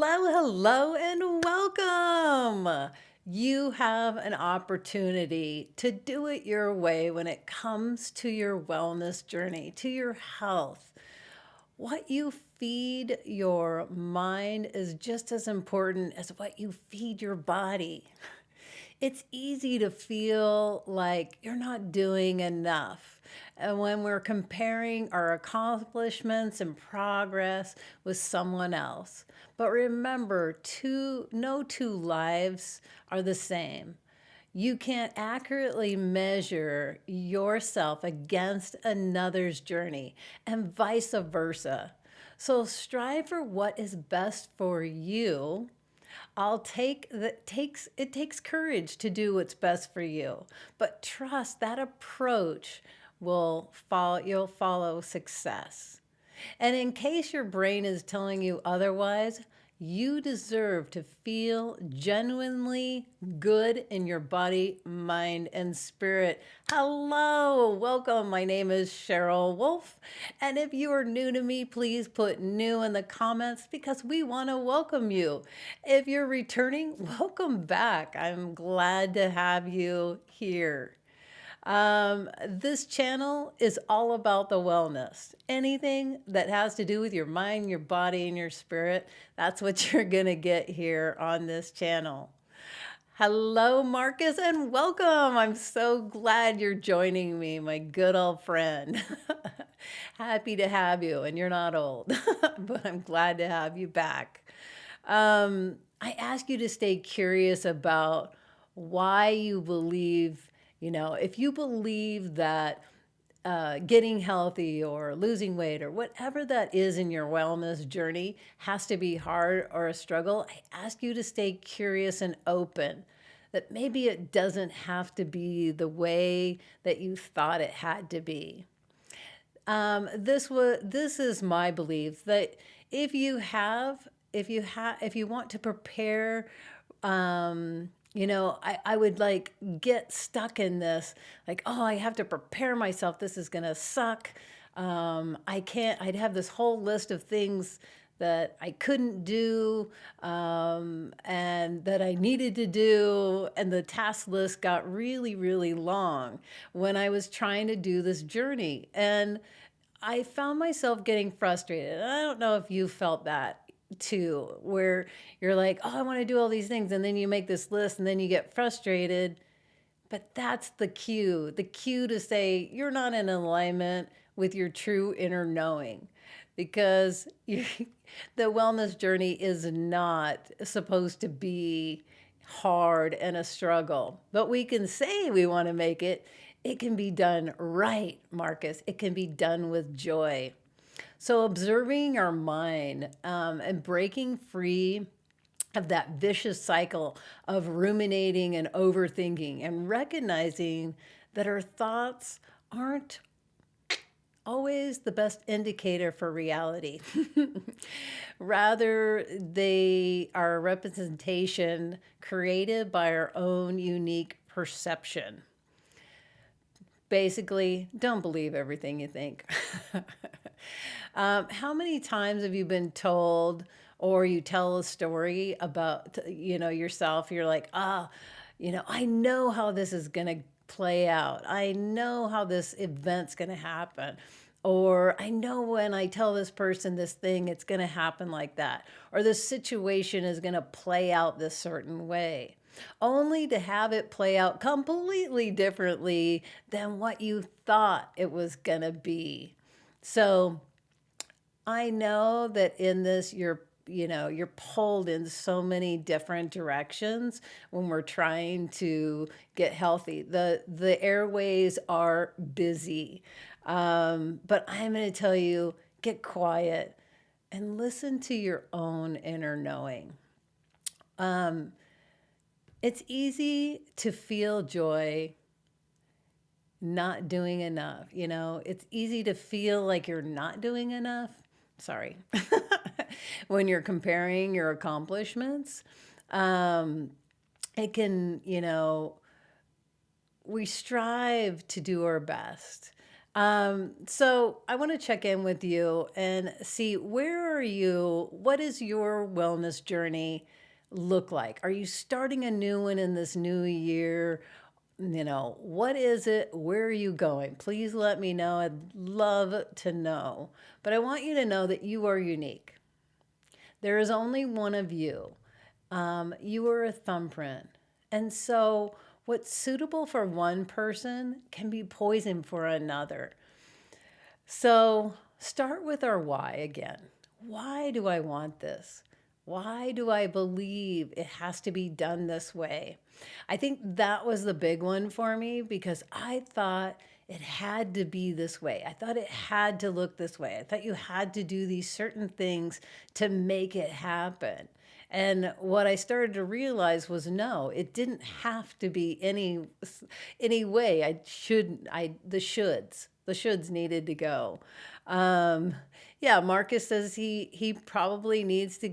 Hello, and welcome. You have an opportunity to do it your way when it comes to your wellness journey, to your health. What you feed your mind is just as important as what you feed your body. It's easy to feel like you're not doing enough. And when we're comparing our accomplishments and progress with someone else. But remember, no two lives are the same. You can't accurately measure yourself against another's journey, and vice versa. So strive for what is best for you. It takes courage to do what's best for you, but trust that approach you'll follow success. And in case your brain is telling you otherwise, you deserve to feel genuinely good in your body, mind, and spirit. Hello, welcome. My name is Cheryl Wolf. And if you are new to me, please put new in the comments because we want to welcome you. If you're returning, welcome back. I'm glad to have you here. This channel is all about the wellness. Anything that has to do with your mind, your body, and your spirit, that's what you're going to get here on this channel. Hello, Marcus, and welcome. I'm so glad you're joining me, my good old friend. Happy to have you, and you're not old, but I'm glad to have you back. I ask you to stay curious about why you believe, if you believe that getting healthy or losing weight or whatever that is in your wellness journey has to be hard or a struggle, I ask you to stay curious and open. That maybe it doesn't have to be the way that you thought it had to be. This is my belief that if you want to prepare, I would like get stuck in this, like, oh, I have to prepare myself. This is gonna suck. I can't. I'd have this whole list of things that I couldn't do, and that I needed to do, and the task list got really, really long when I was trying to do this journey, and I found myself getting frustrated. I don't know if you felt that too, where you're like, oh, I want to do all these things. And then you make this list and then you get frustrated. But that's the cue to say you're not in alignment with your true inner knowing because the wellness journey is not supposed to be hard and a struggle. But we can say we want to make it. It can be done right, Marcus. It can be done with joy. So, observing our mind and breaking free of that vicious cycle of ruminating and overthinking and recognizing that our thoughts aren't always the best indicator for reality. Rather, they are a representation created by our own unique perception. Basically, don't believe everything you think. How many times have you been told, or you tell a story about, yourself? You're like, I know how this is going to play out. I know how this event's going to happen. Or I know when I tell this person this thing, it's going to happen like that. Or this situation is going to play out this certain way, only to have it play out completely differently than what you thought it was going to be. So I know that in this, you're pulled in so many different directions when we're trying to get healthy. The airways are busy. But I'm going to tell you, get quiet and listen to your own inner knowing. It's easy to feel joy not doing enough. It's easy to feel like you're not doing enough. Sorry. When you're comparing your accomplishments, it can, we strive to do our best. So I want to check in with you and see, where are you? What is your wellness journey look like? Are you starting a new one in this new year? What is it? Where are you going? Please let me know. I'd love to know. But I want you to know that you are unique. There is only one of you. You are a thumbprint. And so, what's suitable for one person can be poison for another. So, start with our why again. Why do I want this? Why do I believe it has to be done this way? I think that was the big one for me, because I thought it had to be this way. I thought it had to look this way. I thought you had to do these certain things to make it happen. And what I started to realize was, no, it didn't have to be any way. The shoulds needed to go. Um, yeah, Marcus says he probably needs to,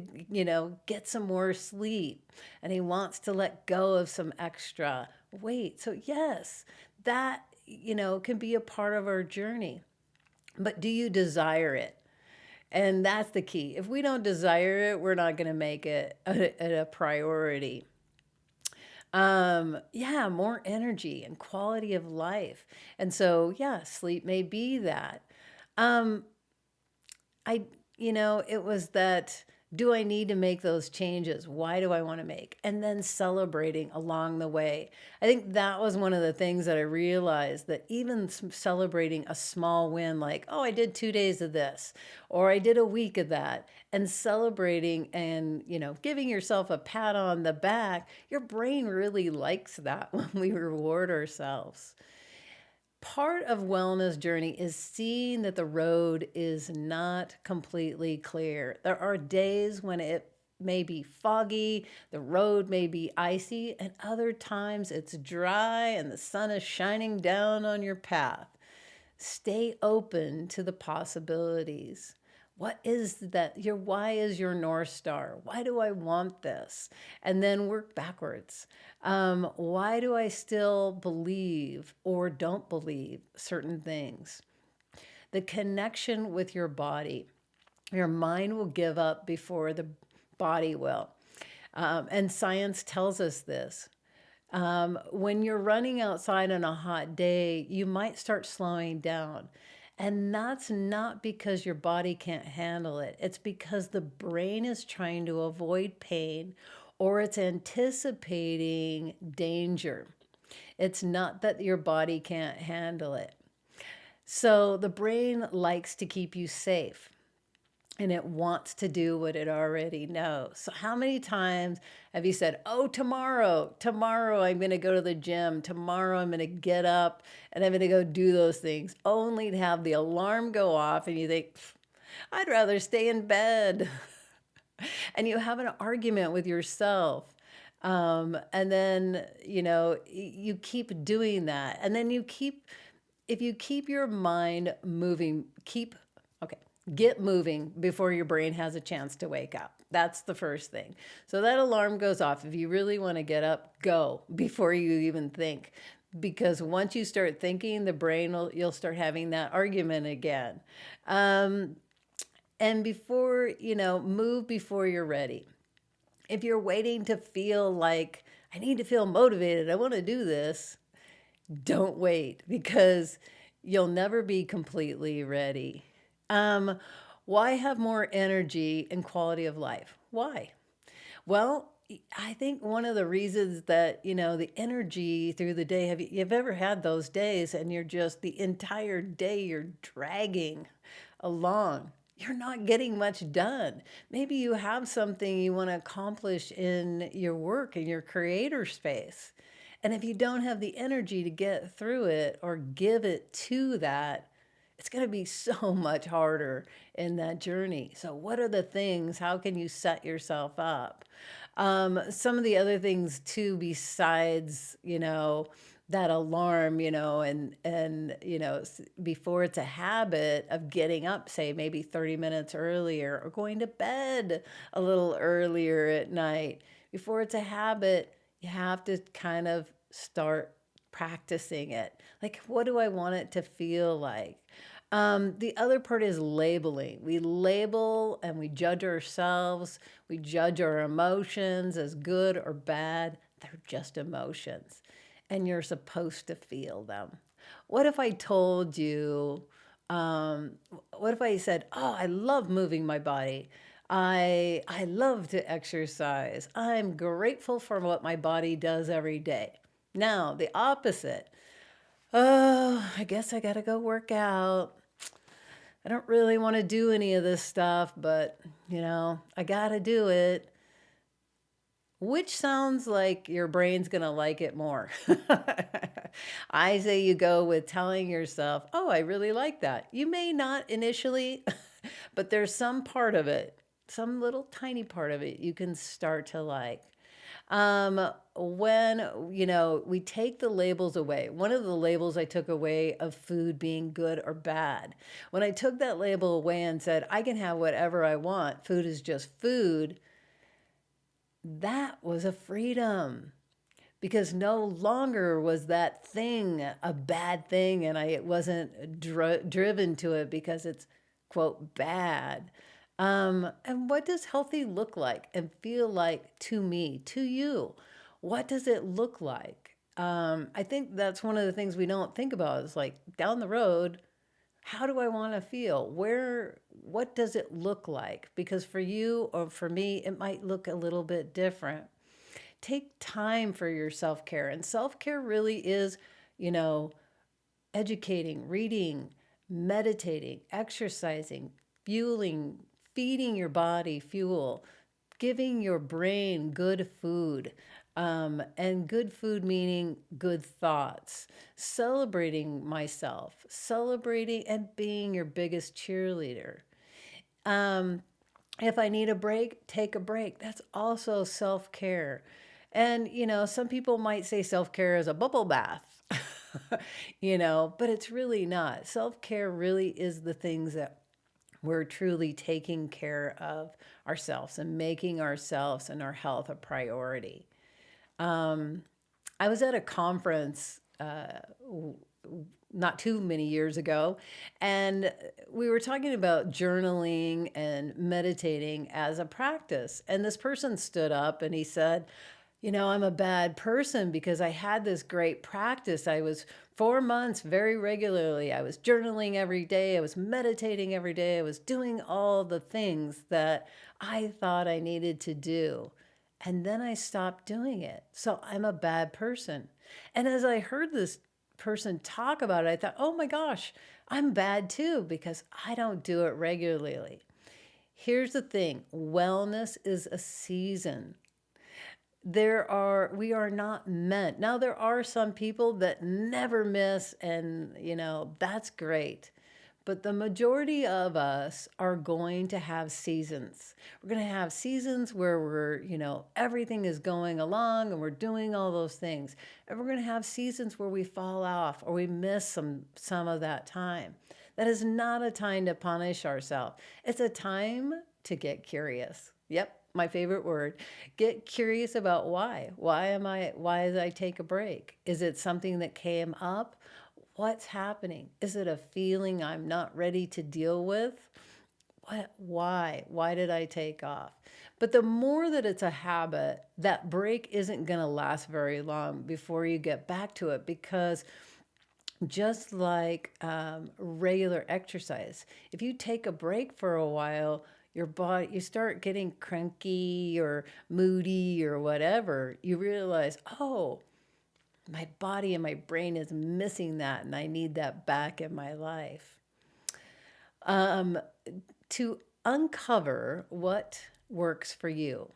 get some more sleep, and he wants to let go of some extra weight. So yes, that, can be a part of our journey. But do you desire it? And that's the key. If we don't desire it, we're not going to make it a priority. Yeah, more energy and quality of life. And so, yeah, sleep may be that. Um, I, it was that, do I need to make those changes? Why do I want to make? And then celebrating along the way. I think that was one of the things that I realized, that even celebrating a small win, like, oh, I did 2 days of this, or I did a week of that, and celebrating and, giving yourself a pat on the back, your brain really likes that when we reward ourselves. Part of wellness journey is seeing that the road is not completely clear. There are days when it may be foggy, the road may be icy, and other times it's dry and the sun is shining down on your path. Stay open to the possibilities. What is that? Your why is your North Star. Why do I want this? And then work backwards. Why do I still believe or don't believe certain things? The connection with your body. Your mind will give up before the body will. And science tells us this. When you're running outside on a hot day, you might start slowing down. And that's not because your body can't handle it. It's because the brain is trying to avoid pain, or it's anticipating danger. It's not that your body can't handle it. So the brain likes to keep you safe, and it wants to do what it already knows. So how many times have you said, oh, tomorrow I'm going to go to the gym. Tomorrow I'm going to get up and I'm going to go do those things, only to have the alarm go off and you think, I'd rather stay in bed. And you have an argument with yourself. And then, you keep doing that. And then if you keep your mind moving, okay, get moving before your brain has a chance to wake up. That's the first thing. So that alarm goes off. If you really want to get up, go before you even think. Because once you start thinking, you'll start having that argument again. And move before you're ready. If you're waiting to feel like, I need to feel motivated, I want to do this, don't wait, because you'll never be completely ready. Why have more energy and quality of life? Why? Well, I think one of the reasons that, the energy through the day, you've ever had those days and you're just the entire day you're dragging along. You're not getting much done. Maybe you have something you want to accomplish in your work, in your creator space. And if you don't have the energy to get through it or give it to that, it's going to be so much harder in that journey. So, what are the things? How can you set yourself up? Some of the other things too, besides, that alarm, before it's a habit of getting up, say maybe 30 minutes earlier, or going to bed a little earlier at night. Before it's a habit, you have to kind of start practicing it. Like, what do I want it to feel like? The other part is labeling. We label and we judge ourselves. We judge our emotions as good or bad. They're just emotions, and you're supposed to feel them. What if I told you, um, what if I said, "Oh, I love moving my body. I love to exercise. I'm grateful for what my body does every day." Now, the opposite. Oh, I guess I gotta go work out. I don't really want to do any of this stuff, but I gotta do it. Which sounds like your brain's gonna like it more? I say you go with telling yourself, "Oh, I really like that." You may not initially, but there's some part of it, some little tiny part of it you can start to like. When, we take the labels away, one of the labels I took away of food being good or bad, when I took that label away and said, I can have whatever I want, food is just food, that was a freedom because no longer was that thing a bad thing and I wasn't driven to it because it's quote bad. And what does healthy look like and feel like to me, to you? What does it look like? I think that's one of the things we don't think about is like down the road, how do I want to feel? What does it look like? Because for you or for me, it might look a little bit different. Take time for your self care. And self care really is, you know, educating, reading, meditating, exercising, fueling, feeding your body fuel, giving your brain good food. And good food meaning good thoughts, celebrating myself, celebrating and being your biggest cheerleader. Um, if I need a break, take a break. That's also self care. And, some people might say self care is a bubble bath, but it's really not. Self care really is the things that we're truly taking care of ourselves and making ourselves and our health a priority. Um, I was at a conference not too many years ago, and we were talking about journaling and meditating as a practice. And this person stood up and he said, I'm a bad person because I had this great practice. I was 4 months very regularly. I was journaling every day. I was meditating every day. I was doing all the things that I thought I needed to do. And then I stopped doing it. So I'm a bad person. And as I heard this person talk about it, I thought, oh my gosh, I'm bad too because I don't do it regularly. Here's the thing, wellness is a season. We are not meant. Now there are some people that never miss and that's great. But the majority of us are going to have seasons. We're going to have seasons where everything is going along and we're doing all those things. And we're going to have seasons where we fall off or we miss some of that time. That is not a time to punish ourselves. It's a time to get curious. Yep, my favorite word. Get curious about why. Why did I take a break? Is it something that came up? What's happening? Is it a feeling I'm not ready to deal with? Why? Why did I take off? But the more that it's a habit, that break isn't going to last very long before you get back to it because just like regular exercise, if you take a break for a while, your body, you start getting cranky or moody or whatever, you realize, oh, my body and my brain is missing that and I need that back in my life. Um, to uncover what works for you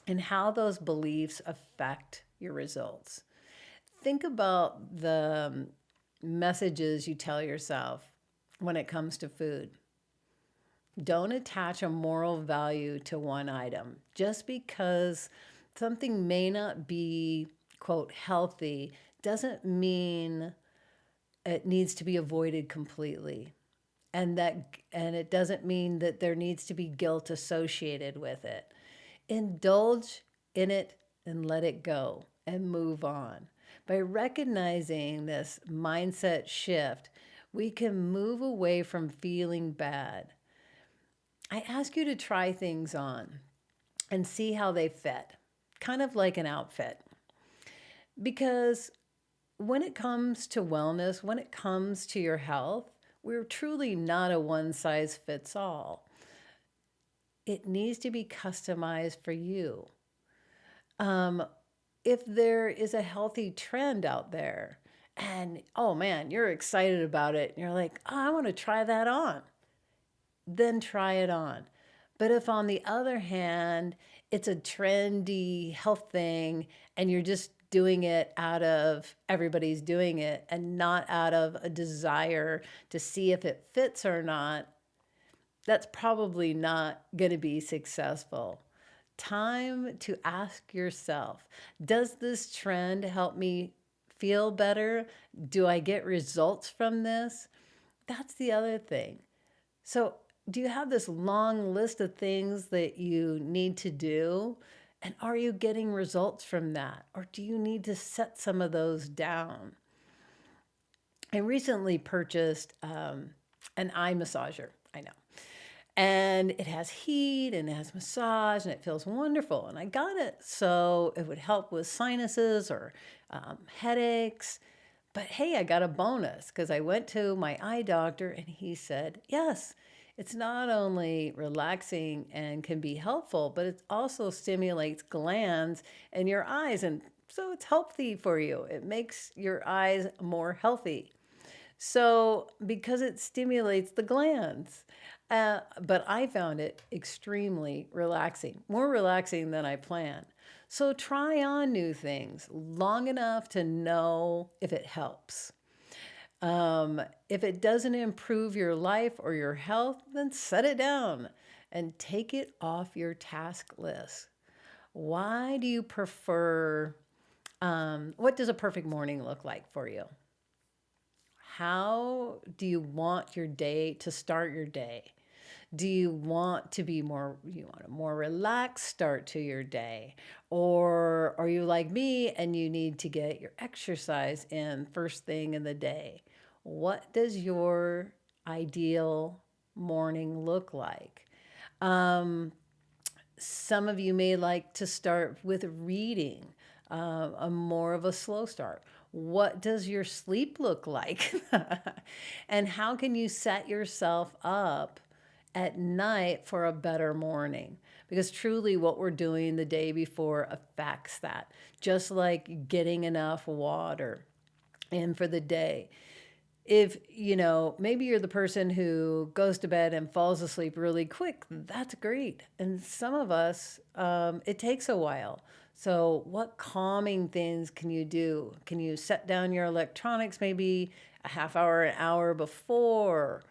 and how those beliefs affect your results. Think about the messages you tell yourself when it comes to food. Don't attach a moral value to one item. Just because something may not be, quote, healthy, doesn't mean it needs to be avoided completely. And it doesn't mean that there needs to be guilt associated with it. Indulge in it and let it go and move on. By recognizing this mindset shift, we can move away from feeling bad. I ask you to try things on and see how they fit, kind of like an outfit. Because when it comes to wellness, when it comes to your health, we're truly not a one size fits all. It needs to be customized for you. Um, if there is a healthy trend out there and oh man, you're excited about it, and you're like, oh, I want to try that on, then try it on. But if on the other hand, it's a trendy health thing and you're just doing it out of everybody's doing it and not out of a desire to see if it fits or not, that's probably not going to be successful. Time to ask yourself, does this trend help me feel better? Do I get results from this? That's the other thing. So, do you have this long list of things that you need to do? And are you getting results from that? Or do you need to set some of those down? I recently purchased an eye massager. I know. And it has heat and it has massage and it feels wonderful. And I got it so it would help with sinuses or headaches. But hey, I got a bonus because I went to my eye doctor and he said, yes, it's not only relaxing and can be helpful, but it also stimulates glands in your eyes. And so it's healthy for you. It makes your eyes more healthy. So, because it stimulates the glands. But I found it extremely relaxing, more relaxing than I planned. So, try on new things long enough to know if it helps. If it doesn't improve your life or your health, then set it down and take it off your task list. Why do you prefer, what does a perfect morning look like for you? How do you want your day to start your day? Do you want to be more, you want a more relaxed start to your day? Or are you like me and you need to get your exercise in first thing in the day? What does your ideal morning look like? Um, some of you may like to start with reading, a more of a slow start. What does your sleep look like? And how can you set yourself up at night for a better morning? Because truly, what we're doing the day before affects that, just like getting enough water in for the day. If maybe you're the person who goes to bed and falls asleep really quick, that's great. And some of us, it takes a while. So what calming things can you do? Can you set down your electronics maybe a half hour, an hour before?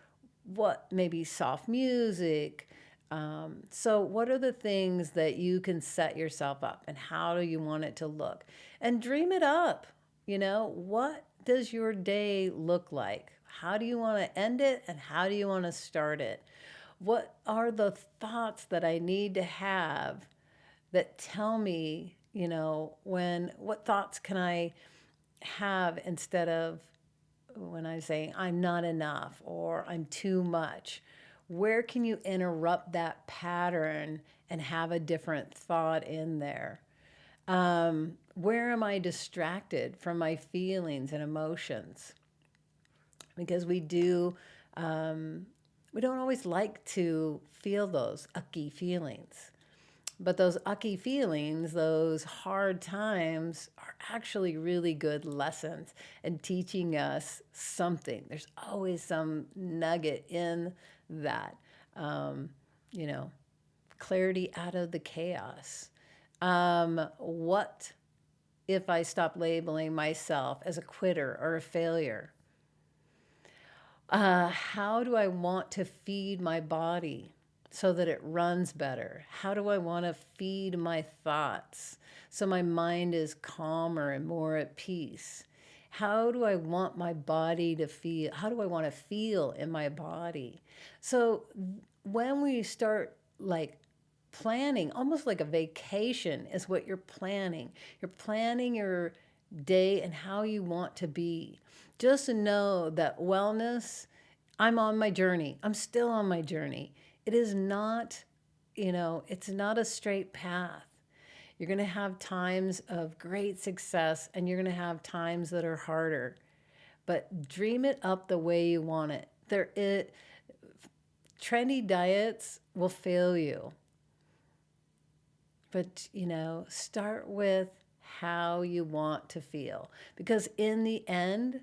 What, maybe soft music? So what are the things that you can set yourself up, and how do you want it to look? And dream it up. What does your day look like? How do you want to end it, and how do you want to start it? What are the thoughts that I need to have that tell me, what thoughts can I have instead of when I say I'm not enough or I'm too much? Where can you interrupt that pattern and have a different thought in there? Where am I distracted from my feelings and emotions? Because we don't always like to feel those ucky feelings. But those ucky feelings, those hard times, are actually really good lessons and teaching us something. There's always some nugget in that, um, you know, clarity out of the chaos. What if I stop labeling myself as a quitter or a failure? How do I want to feed my body so that it runs better? How do I want to feed my thoughts so my mind is calmer and more at peace? How do I want my body to feel? How do I want to feel in my body? So when we start like planning, almost like a vacation is what you're planning. You're planning your day and how you want to be. Just know that wellness, I'm on my journey. I'm still on my journey. It is not, it's not a straight path. You're going to have times of great success and you're going to have times that are harder. But dream it up the way you want it. Trendy diets will fail you. But, start with how you want to feel. Because in the end,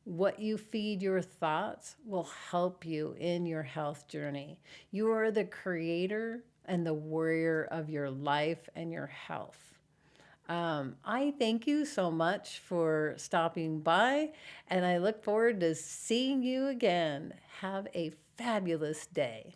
what you feed your thoughts will help you in your health journey. You are the creator and the warrior of your life and your health. I thank you so much for stopping by, and I look forward to seeing you again. Have a fabulous day.